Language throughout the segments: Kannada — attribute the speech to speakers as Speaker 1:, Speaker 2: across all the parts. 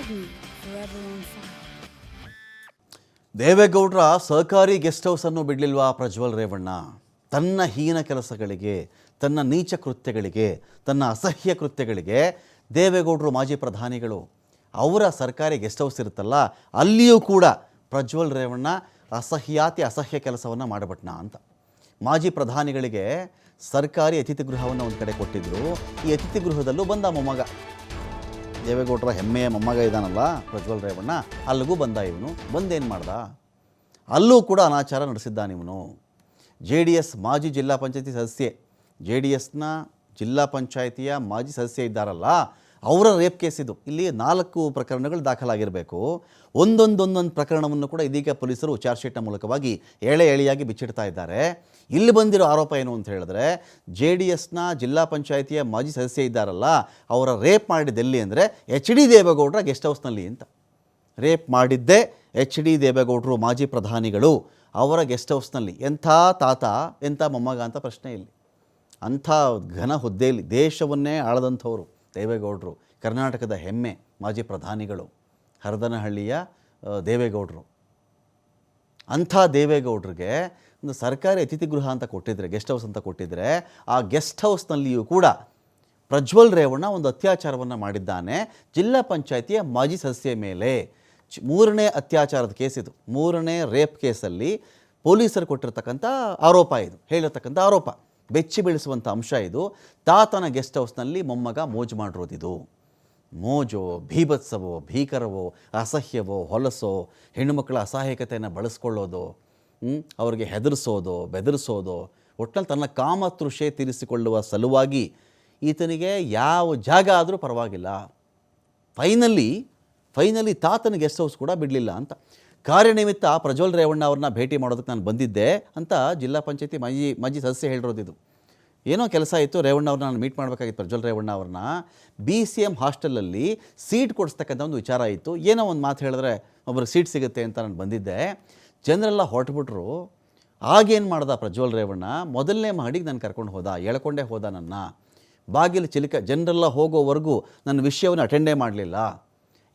Speaker 1: me forever on fire.
Speaker 2: ದೇವೇಗೌಡರ ಸಹಕಾರಿ ಗೆಸ್ಟ್ ಹೌಸನ್ನು ಬಿಡಲಿಲ್ವಾ ಪ್ರಜ್ವಲ್ ರೇವಣ್ಣ? ತನ್ನ ಹೀನ ಕೆಲಸಗಳಿಗೆ, ತನ್ನ ನೀಚ ಕೃತ್ಯಗಳಿಗೆ, ತನ್ನ ಅಸಹ್ಯ ಕೃತ್ಯಗಳಿಗೆ ದೇವೇಗೌಡರು ಮಾಜಿ ಪ್ರಧಾನಿಗಳು ಅವರ ಸರ್ಕಾರಿ ಗೆಸ್ಟ್ ಹೌಸ್ ಇರುತ್ತಲ್ಲ, ಅಲ್ಲಿಯೂ ಕೂಡ ಪ್ರಜ್ವಲ್ ರೇವಣ್ಣ ಅಸಹ್ಯ ಕೆಲಸವನ್ನು ಮಾಡಿಬಿಟ್ನ ಅಂತ. ಮಾಜಿ ಪ್ರಧಾನಿಗಳಿಗೆ ಸರ್ಕಾರಿ ಅತಿಥಿ ಗೃಹವನ್ನು ಒಂದು ಕಡೆ ಕೊಟ್ಟಿದ್ದರು. ಈ ಅತಿಥಿ ಗೃಹದಲ್ಲೂ ಬಂದ ಮೊಮ್ಮಗ, ದೇವೇಗೌಡರ ಹೆಮ್ಮೆಯ ಮೊಮ್ಮಗ ಇದ್ದಾನಲ್ಲ ಪ್ರಜ್ವಲ್ ರೇವಣ್ಣ, ಅಲ್ಲಿಗೂ ಬಂದ. ಇವನು ಬಂದೇನು ಮಾಡ್ದ? ಅಲ್ಲೂ ಕೂಡ ಅನಾಚಾರ ನಡೆಸಿದ್ದಾನೆ ಇವನು. JDS ಮಾಜಿ ಜಿಲ್ಲಾ ಪಂಚಾಯತಿ ಸದಸ್ಯೆ, JDSನ ಜಿಲ್ಲಾ ಪಂಚಾಯಿತಿಯ ಮಾಜಿ ಸದಸ್ಯೆ ಇದ್ದಾರಲ್ಲ, ಅವರ ರೇಪ್ ಕೇಸ್ ಇದು. ಇಲ್ಲಿ 4 ಪ್ರಕರಣಗಳು ದಾಖಲಾಗಿರಬೇಕು. ಒಂದೊಂದು ಪ್ರಕರಣವನ್ನು ಕೂಡ ಇದೀಗ ಪೊಲೀಸರು ಚಾರ್ಜ್ ಶೀಟ್ನ ಮೂಲಕವಾಗಿ ಎಳೆಯಾಗಿ ಬಿಚ್ಚಿಡ್ತಾ ಇದ್ದಾರೆ. ಇಲ್ಲಿ ಬಂದಿರೋ ಆರೋಪ ಏನು ಅಂತ ಹೇಳಿದ್ರೆ, JDSನ ಜಿಲ್ಲಾ ಪಂಚಾಯಿತಿಯ ಮಾಜಿ ಸದಸ್ಯೆ ಇದ್ದಾರಲ್ಲ, ಅವರ ರೇಪ್ ಮಾಡಿದ್ದೆಲ್ಲಿ ಅಂದರೆ HD ದೇವೇಗೌಡರ ಗೆಸ್ಟ್ ಹೌಸ್ನಲ್ಲಿ ಅಂತ. ರೇಪ್ ಮಾಡಿದ್ದೇ HD ದೇವೇಗೌಡರು ಮಾಜಿ ಪ್ರಧಾನಿಗಳು ಅವರ ಗೆಸ್ಟ್ ಹೌಸ್ನಲ್ಲಿ. ಎಂಥ ತಾತ ಎಂಥ ಮೊಮ್ಮಗ ಅಂತ ಪ್ರಶ್ನೆ ಇಲ್ಲಿ. ಅಂಥ ಘನ ಹುದ್ದೆಯಲ್ಲಿ ದೇಶವನ್ನೇ ಆಳದಂಥವರು ದೇವೇಗೌಡರು, ಕರ್ನಾಟಕದ ಹೆಮ್ಮೆ ಮಾಜಿ ಪ್ರಧಾನಿಗಳು, ಹರದನಹಳ್ಳಿಯ ದೇವೇಗೌಡರು. ಅಂಥ ದೇವೇಗೌಡರಿಗೆ ಒಂದು ಸರ್ಕಾರಿ ಅತಿಥಿ ಗೃಹ ಅಂತ ಕೊಟ್ಟಿದ್ರೆ, ಗೆಸ್ಟ್ ಹೌಸ್ ಅಂತ ಕೊಟ್ಟಿದ್ರೆ, ಆ ಗೆಸ್ಟ್ ಹೌಸ್ನಲ್ಲಿಯೂ ಕೂಡ ಪ್ರಜ್ವಲ್ ರೇವಣ್ಣ ಒಂದು ಅತ್ಯಾಚಾರವನ್ನು ಮಾಡಿದ್ದಾನೆ ಜಿಲ್ಲಾ ಪಂಚಾಯಿತಿಯ ಮಾಜಿ ಸದಸ್ಯೆ ಮೇಲೆ. 3ನೇ ಅತ್ಯಾಚಾರದ ಕೇಸ್ ಇದು. 3ನೇ ರೇಪ್ ಕೇಸಲ್ಲಿ ಪೊಲೀಸರು ಕೊಟ್ಟಿರ್ತಕ್ಕಂಥ ಆರೋಪ ಇದು, ಹೇಳಿರ್ತಕ್ಕಂಥ ಆರೋಪ, ಬೆಚ್ಚಿ ಬೀಳಿಸುವಂಥ ಅಂಶ ಇದು. ತಾತನ ಗೆಸ್ಟ್ ಹೌಸ್ನಲ್ಲಿ ಮೊಮ್ಮಗ ಮೋಜು ಮಾಡಿರೋದಿದು. ಮೋಜೋ, ಭೀಭತ್ಸವೋ, ಭೀಕರವೋ, ಅಸಹ್ಯವೋ, ಹೊಲಸೋ, ಹೆಣ್ಣುಮಕ್ಕಳ ಅಸಹಾಯಕತೆಯನ್ನು ಬಳಸ್ಕೊಳ್ಳೋದು, ಅವರಿಗೆ ಹೆದರಿಸೋದು, ಬೆದರಿಸೋದು, ಒಟ್ಟಿನಲ್ಲಿ ತನ್ನ ಕಾಮತೃಷೆ ತೀರಿಸಿಕೊಳ್ಳುವ ಸಲುವಾಗಿ ಈತನಿಗೆ ಯಾವ ಜಾಗ ಆದರೂ ಪರವಾಗಿಲ್ಲ. ಫೈನಲಿ ತಾತನ ಗೆಸ್ಟ್ ಹೌಸ್ ಕೂಡ ಬಿಡಲಿಲ್ಲ ಅಂತ. ಕಾರ್ಯನಿಮಿತ್ತ ಪ್ರಜ್ವಲ್ ರೇವಣ್ಣ ಅವ್ರನ್ನ ಭೇಟಿ ಮಾಡೋದಕ್ಕೆ ನಾನು ಬಂದಿದ್ದೆ ಅಂತ ಜಿಲ್ಲಾ ಪಂಚಾಯತಿ ಮಾಜಿ ಸದಸ್ಯ ಹೇಳಿರೋದಿದು. ಏನೋ ಕೆಲಸ ಇತ್ತು, ರೇವಣ್ಣ ಅವ್ರನ್ನ ನಾನು ಮೀಟ್ ಮಾಡಬೇಕಾಗಿತ್ತು. ಪ್ರಜ್ವಲ್ ರೇವಣ್ಣ ಅವ್ರನ್ನ BCM ಹಾಸ್ಟೆಲಲ್ಲಿ ಸೀಟ್ ಕೊಡಿಸ್ತಕ್ಕಂಥ ಒಂದು ವಿಚಾರ ಇತ್ತು. ಏನೋ ಒಂದು ಮಾತು ಹೇಳಿದ್ರೆ ಒಬ್ಬರಿಗೆ ಸೀಟ್ ಸಿಗುತ್ತೆ ಅಂತ ನಾನು ಬಂದಿದ್ದೆ. ಜನರೆಲ್ಲ ಹೊರಟುಬಿಟ್ರು. ಆಗೇನು ಮಾಡ್ದ ಪ್ರಜ್ವಲ್ ರೇವಣ್ಣ? ಮೊದಲನೇ ಮಹಡಿಗೆ ನಾನು ಕರ್ಕೊಂಡು ಹೋದ, ಎಳ್ಕೊಂಡೇ ಹೋದ. ನನ್ನ ಬಾಗಿಲು ಚಿಲಕ, ಜನರೆಲ್ಲ ಹೋಗೋವರೆಗೂ ನನ್ನ ವಿಷಯವನ್ನು ಅಟೆಂಡೇ ಮಾಡಲಿಲ್ಲ.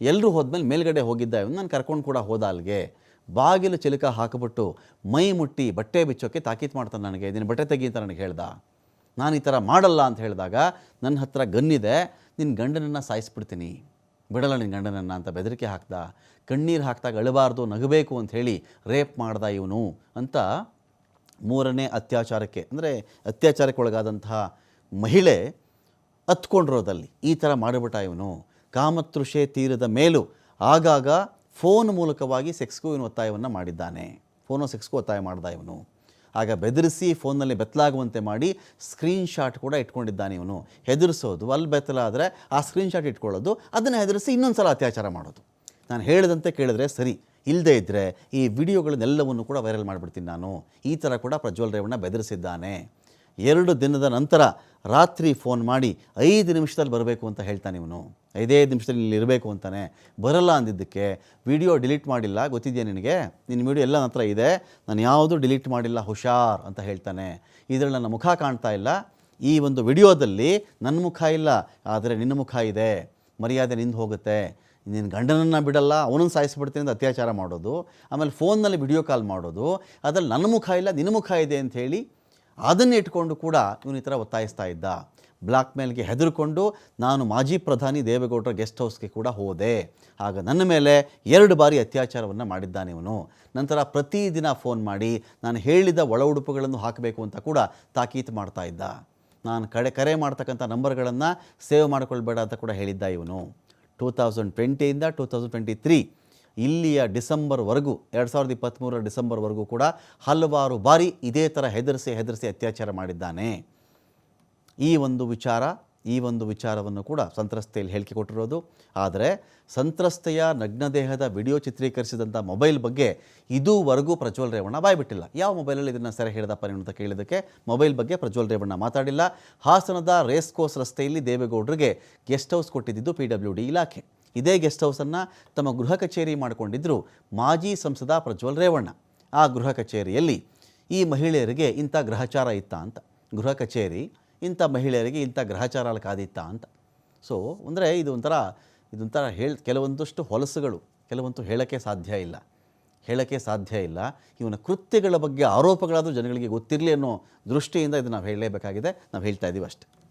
Speaker 2: ಎಲ್ಲರೂ ಹೋದ್ಮೇಲೆ ಮೇಲ್ಗಡೆ ಹೋಗಿದ್ದ ಇವನು, ನಾನು ಕರ್ಕೊಂಡು ಕೂಡ ಹೋದ ಅಲ್ಲಿಗೆ. ಬಾಗಿಲು ಚಿಲಕ ಹಾಕಿಬಿಟ್ಟು ಮೈ ಮುಟ್ಟಿ ಬಟ್ಟೆ ಬಿಚ್ಚೋಕ್ಕೆ ತಾಕೀತು ಮಾಡ್ತಾನೆ ನನಗೆ. ನಿನ್ನ ಬಟ್ಟೆ ತೆಗಿ ಅಂತ ನನಗೆ ಹೇಳ್ದ. ನಾನು ಈ ಥರ ಮಾಡಲ್ಲ ಅಂತ ಹೇಳಿದಾಗ, ನನ್ನ ಹತ್ರ ಗನ್ನಿದೆ, ನಿನ್ನ ಗಂಡನನ್ನು ಸಾಯಿಸ್ಬಿಡ್ತೀನಿ, ಬಿಡಲ್ಲ ನಿನ್ನ ಗಂಡನನ್ನು ಅಂತ ಬೆದರಿಕೆ ಹಾಕ್ದ. ಕಣ್ಣೀರು ಹಾಕಿದಾಗ ಅಳಬಾರ್ದು, ನಗಬೇಕು ಅಂತ ಹೇಳಿ ರೇಪ್ ಮಾಡ್ದ ಇವನು ಅಂತ. 3ನೇ ಅತ್ಯಾಚಾರಕ್ಕೆ, ಅಂದರೆ ಅತ್ಯಾಚಾರಕ್ಕೆ ಒಳಗಾದಂತಹ ಮಹಿಳೆ ಹತ್ಕೊಂಡಿರೋದಲ್ಲಿ ಈ ಥರ ಮಾಡಿಬಿಟ್ಟ ಇವನು. ಕಾಮತೃಷೆ ತೀರದ ಮೇಲೂ ಆಗಾಗ ಫೋನ್ ಮೂಲಕವಾಗಿ ಸೆಕ್ಸ್ಗೂ ಇವನು ಒತ್ತಾಯವನ್ನು ಮಾಡಿದ್ದಾನೆ. ಸೆಕ್ಸ್ಗೂ ಒತ್ತಾಯ ಮಾಡ್ದ ಇವನು. ಆಗ ಬೆದರಿಸಿ ಫೋನ್ನಲ್ಲಿ ಬೆತ್ತಲಾಗುವಂತೆ ಮಾಡಿ ಸ್ಕ್ರೀನ್ಶಾಟ್ ಕೂಡ ಇಟ್ಕೊಂಡಿದ್ದಾನೆ ಇವನು. ಹೆದರಿಸೋದು, ಅಲ್ಲಿ ಬೆತ್ತಲಾದರೆ ಆ ಸ್ಕ್ರೀನ್ಶಾಟ್ ಇಟ್ಕೊಳ್ಳೋದು, ಅದನ್ನು ಹೆದರಿಸಿ ಇನ್ನೊಂದು ಸಲ ಅತ್ಯಾಚಾರ ಮಾಡೋದು. ನಾನು ಹೇಳಿದಂತೆ ಕೇಳಿದ್ರೆ ಸರಿ, ಇಲ್ಲದೇ ಇದ್ದರೆ ಈ ವಿಡಿಯೋಗಳನ್ನೆಲ್ಲವನ್ನು ಕೂಡ ವೈರಲ್ ಮಾಡಿಬಿಡ್ತೀನಿ ನಾನು. ಈ ಥರ ಕೂಡ ಪ್ರಜ್ವಲ್ ರೇವಣ್ಣ ಬೆದರಿಸಿದ್ದಾನೆ. 2 ದಿನದ ನಂತರ ರಾತ್ರಿ ಫೋನ್ ಮಾಡಿ 5 ನಿಮಿಷದಲ್ಲಿ ಬರಬೇಕು ಅಂತ ಹೇಳ್ತಾನೆ ಇವನು. 5 ನಿಮಿಷದಲ್ಲಿ ಇಲ್ಲಿ ಇರಬೇಕು ಅಂತಾನೆ. ಬರಲ್ಲ ಅಂದಿದ್ದಕ್ಕೆ ವಿಡಿಯೋ ಡಿಲೀಟ್ ಮಾಡಿಲ್ಲ, ಗೊತ್ತಿದೆಯಾ ನಿನಗೆ? ನಿನ್ನ ವಿಡಿಯೋ ಎಲ್ಲ ನನ್ನ ಹತ್ರ ಇದೆ, ನಾನು ಯಾವುದೂ ಡಿಲೀಟ್ ಮಾಡಿಲ್ಲ, ಹುಷಾರ್ ಅಂತ ಹೇಳ್ತಾನೆ. ಇದರಲ್ಲಿ ನನ್ನ ಮುಖ ಕಾಣ್ತಾ ಇಲ್ಲ, ಈ ಒಂದು ವಿಡಿಯೋದಲ್ಲಿ ನನ್ನ ಮುಖ ಇಲ್ಲ, ಆದರೆ ನಿನ್ನ ಮುಖ ಇದೆ, ಮರ್ಯಾದೆ ನಿಂದು ಹೋಗುತ್ತೆ, ನಿನ್ನ ಗಂಡನನ್ನು ಬಿಡಲ್ಲ, ಅವನನ್ನು ಸಾಯಿಸ್ಬಿಡ್ತೀನಿ ಅಂತ ಅತ್ಯಾಚಾರ ಮಾಡೋದು, ಆಮೇಲೆ ಫೋನ್ನಲ್ಲಿ ವಿಡಿಯೋ ಕಾಲ್ ಮಾಡೋದು, ಅದರಲ್ಲಿ ನನ್ನ ಮುಖ ಇಲ್ಲ ನಿನ್ನ ಮುಖ ಇದೆ ಅಂಥೇಳಿ ಅದನ್ನು ಇಟ್ಕೊಂಡು ಕೂಡ ಇವನು ಈ ಥರ ಒತ್ತಾಯಿಸ್ತಾ ಇದ್ದ. ಬ್ಲಾಕ್ ಮೇಲ್ಗೆ ಹೆದರ್ಕೊಂಡು ನಾನು ಮಾಜಿ ಪ್ರಧಾನಿ ದೇವೇಗೌಡರ ಗೆಸ್ಟ್ ಹೌಸ್ಗೆ ಕೂಡ ಹೋದೆ. ಆಗ ನನ್ನ ಮೇಲೆ 2 ಬಾರಿ ಅತ್ಯಾಚಾರವನ್ನು ಮಾಡಿದ್ದಾನೆ ಇವನು. ನಂತರ ಪ್ರತಿದಿನ ಫೋನ್ ಮಾಡಿ ನಾನು ಹೇಳಿದ ಒಳ ಉಡುಪುಗಳನ್ನು ಹಾಕಬೇಕು ಅಂತ ಕೂಡ ತಾಕೀತು ಮಾಡ್ತಾ ಇದ್ದ. ನಾನು ಕರೆ ಮಾಡ್ತಕ್ಕಂಥ ನಂಬರ್ಗಳನ್ನು ಸೇವ್ ಮಾಡಿಕೊಳ್ಬೇಡ ಅಂತ ಕೂಡ ಹೇಳಿದ್ದ ಇವನು. 2020ಇಂದ 2023 ಇಲ್ಲಿಯ ಡಿಸೆಂಬರ್ವರೆಗೂ, 2023 ಡಿಸೆಂಬರ್ವರೆಗೂ ಕೂಡ ಹಲವಾರು ಬಾರಿ ಇದೇ ಥರ ಹೆದರಿಸಿ ಅತ್ಯಾಚಾರ ಮಾಡಿದ್ದಾನೆ. ಈ ಒಂದು ವಿಚಾರವನ್ನು ಕೂಡ ಸಂತ್ರಸ್ತೆಯಲ್ಲಿ ಹೇಳಿಕೆ ಕೊಟ್ಟಿರೋದು. ಆದರೆ ಸಂತ್ರಸ್ತೆಯ ನಗ್ನದೇಹದ ವಿಡಿಯೋ ಚಿತ್ರೀಕರಿಸಿದಂಥ ಮೊಬೈಲ್ ಬಗ್ಗೆ ಇದುವರೆಗೂ ಪ್ರಜ್ವಲ್ ರೇವಣ್ಣ ಬಾಯ್ಬಿಟ್ಟಿಲ್ಲ. ಯಾವ ಮೊಬೈಲಲ್ಲಿ ಇದನ್ನು ಸೆರೆ ಹಿಡಿದಪ್ಪ ನೀವು ಅಂತ ಕೇಳಿದ್ದಕ್ಕೆ ಮೊಬೈಲ್ ಬಗ್ಗೆ ಪ್ರಜ್ವಲ್ ರೇವಣ್ಣ ಮಾತಾಡಿಲ್ಲ. ಹಾಸನದ ರೇಸ್ ಕೋರ್ಸ್ ರಸ್ತೆಯಲ್ಲಿ ದೇವೇಗೌಡರಿಗೆ ಗೆಸ್ಟ್ ಹೌಸ್ ಕೊಟ್ಟಿದ್ದು PWD ಇಲಾಖೆ. ಇದೇ ಗೆಸ್ಟ್ ಹೌಸನ್ನು ತಮ್ಮ ಗೃಹ ಕಚೇರಿ ಮಾಡಿಕೊಂಡಿದ್ದರು ಮಾಜಿ ಸಂಸದ ಪ್ರಜ್ವಲ್ ರೇವಣ್ಣ. ಆ ಗೃಹ ಕಚೇರಿಯಲ್ಲಿ ಈ ಮಹಿಳೆಯರಿಗೆ ಇಂಥ ಗ್ರಹಚಾರ ಇತ್ತ ಅಂತ, ಗೃಹ ಕಚೇರಿ ಇಂಥ ಮಹಿಳೆಯರಿಗೆ ಇಂಥ ಗ್ರಹಚಾರ ಕಾದಿತ್ತ ಅಂತ. ಸೊ ಅಂದರೆ ಇದು ಒಂಥರ ಇದೊಂಥರ ಕೆಲವೊಂದಷ್ಟು ಹೊಲಸುಗಳು, ಕೆಲವೊಂದು ಹೇಳೋಕ್ಕೆ ಸಾಧ್ಯ ಇಲ್ಲ. ಇವನ ಕೃತ್ಯಗಳ ಬಗ್ಗೆ ಆರೋಪಗಳಾದರೂ ಜನಗಳಿಗೆ ಗೊತ್ತಿರಲಿ ಅನ್ನೋ ದೃಷ್ಟಿಯಿಂದ ಇದನ್ನು ನಾವು ಹೇಳಲೇಬೇಕಾಗಿದೆ. ನಾವು ಹೇಳ್ತಾ ಇದ್ದೀವಿ ಅಷ್ಟೇ.